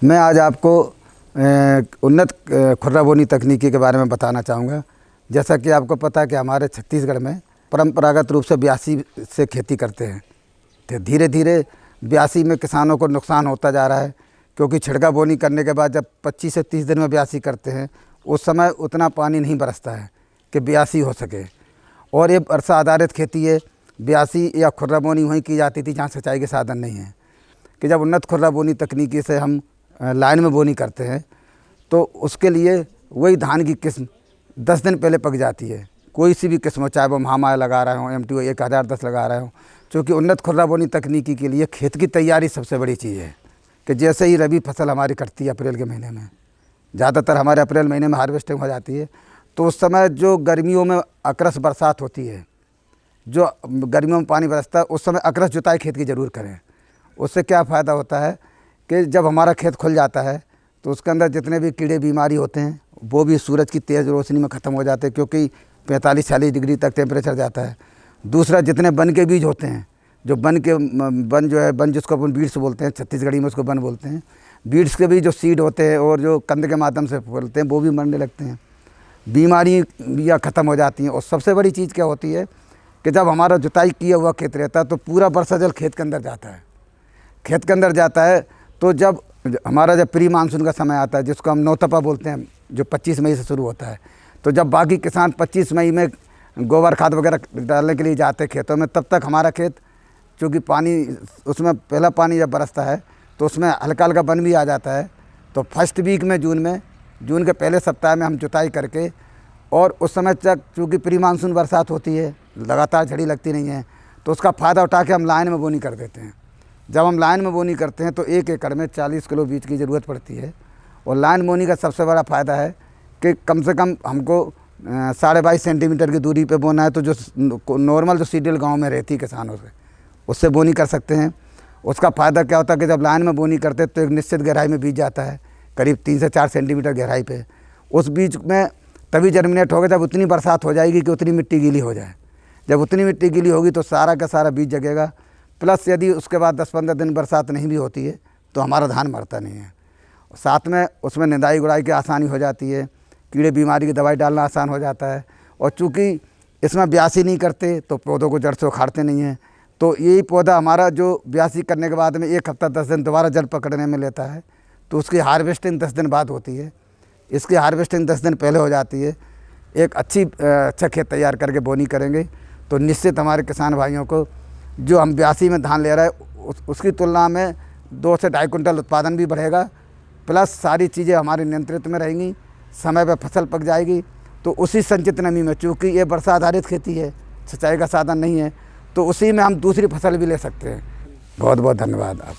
मैं आज आपको उन्नत खुर्रा बोनी तकनीकी के बारे में बताना चाहूँगा। जैसा कि आपको पता है कि हमारे छत्तीसगढ़ में परंपरागत रूप से ब्यासी से खेती करते हैं। तो धीरे धीरे ब्यासी में किसानों को नुकसान होता जा रहा है, क्योंकि छिड़का बोनी करने के बाद जब 25 से 30 दिन में ब्यासी करते हैं उस समय उतना पानी नहीं बरसता है कि ब्यासी हो सके। और ये वर्षा आधारित खेती है। ब्यासी या खुर्रा बोनी वहीं की जाती थी जहाँ सिंचाई के साधन नहीं है। कि जब उन्नत खुर्रा बोनी तकनीकी से हम लाइन में बोनी करते हैं तो उसके लिए वही धान की किस्म 10 दिन पहले पक जाती है। कोई सी भी किस्म हो, चाहे वो महामाया लगा रहे हो, MTO 1010 लगा रहे हो, क्योंकि उन्नत खुर्रा बोनी तकनीकी के लिए खेत की तैयारी सबसे बड़ी चीज़ है। कि जैसे ही रबी फसल हमारी कटती है अप्रैल के महीने में, ज़्यादातर हमारे अप्रैल महीने में हार्वेस्टिंग हो जाती है, तो उस समय जो गर्मियों में अकरस बरसात होती है, जो गर्मियों में पानी बरसता है, उस समय अकरस जुताई खेत की ज़रूर करें। उससे क्या फ़ायदा होता है कि जब हमारा खेत खुल जाता है तो उसके अंदर जितने भी कीड़े बीमारी होते हैं वो भी सूरज की तेज़ रोशनी में ख़त्म हो जाते हैं, क्योंकि 45-40 डिग्री तक टेम्परेचर जाता है। दूसरा, जितने बन के बीज होते हैं, जो बन जिसको अपन बीड्स बोलते हैं, छत्तीसगढ़ी में उसको बन बोलते हैं, बीड्स के भी जो सीड होते हैं और जो कंद के माध्यम से फूलते हैं वो भी मरने लगते हैं, बीमारी या ख़त्म हो जाती हैं। और सबसे बड़ी चीज़ क्या होती है कि जब हमारा जुताई किया हुआ खेत रहता है तो पूरा वर्षा जल खेत के अंदर जाता है। खेत के अंदर जाता है तो जब हमारा प्री मानसून का समय आता है, जिसको हम नौतपा बोलते हैं, जो 25 मई से शुरू होता है, तो जब बाकी किसान 25 मई में गोबर खाद वगैरह डालने के लिए जाते हैं खेतों में, तब तक हमारा खेत, चूँकि पानी उसमें पहला पानी जब बरसता है तो उसमें हल्का हल्का बन भी आ जाता है। तो फर्स्ट वीक में जून के पहले सप्ताह में हम जुताई करके, और उस समय तक चूँकि प्री मानसून बरसात होती है, लगातार झड़ी लगती नहीं है, तो उसका फ़ायदा उठा के हम लाइन में बोनी कर देते हैं। जब हम लाइन में बोनी करते हैं तो 1 एकड़ में 40 किलो बीज की ज़रूरत पड़ती है। और लाइन बोनी का सबसे बड़ा फ़ायदा है कि कम से कम हमको 22.5 सेंटीमीटर की दूरी पे बोना है, तो जो नॉर्मल जो सीडीएल गांव में रहती है किसानों से, उससे बोनी कर सकते हैं। उसका फ़ायदा क्या होता है कि जब लाइन में बोनी करते हैं तो एक निश्चित गहराई में बीज जाता है, करीब 3 से 4 सेंटीमीटर गहराई पे। उस बीज में तभी जर्मिनेट होगा जब उतनी बरसात हो जाएगी कि उतनी मिट्टी गीली हो जाए। जब उतनी मिट्टी गीली होगी तो सारा का सारा बीज जगेगा। प्लस यदि उसके बाद 10-15 दिन बरसात नहीं भी होती है तो हमारा धान मरता नहीं है। साथ में उसमें निंदाई गुड़ाई की आसानी हो जाती है, कीड़े बीमारी की दवाई डालना आसान हो जाता है। और चूँकि इसमें ब्यासी नहीं करते तो पौधों को जड़ से उखाड़ते नहीं हैं, तो यही पौधा हमारा जो ब्यासी करने के बाद में 1 हफ्ता 10 दिन दोबारा जड़ पकड़ने में लेता है, तो उसकी हार्वेस्टिंग 10 दिन बाद होती है। इसकी हार्वेस्टिंग 10 दिन पहले हो जाती है। एक अच्छा खेत तैयार करके बोनी करेंगे तो निश्चित हमारे किसान भाइयों को जो हम ब्यासी में धान ले रहे हैं उसकी तुलना में 2 से 2.5 कुंटल उत्पादन भी बढ़ेगा। प्लस सारी चीज़ें हमारे नियंत्रित में रहेंगी, समय पर फसल पक जाएगी। तो उसी संचित नमी में, चूँकि ये वर्षा आधारित खेती है, सिंचाई का साधन नहीं है, तो उसी में हम दूसरी फसल भी ले सकते हैं। बहुत बहुत धन्यवाद आप।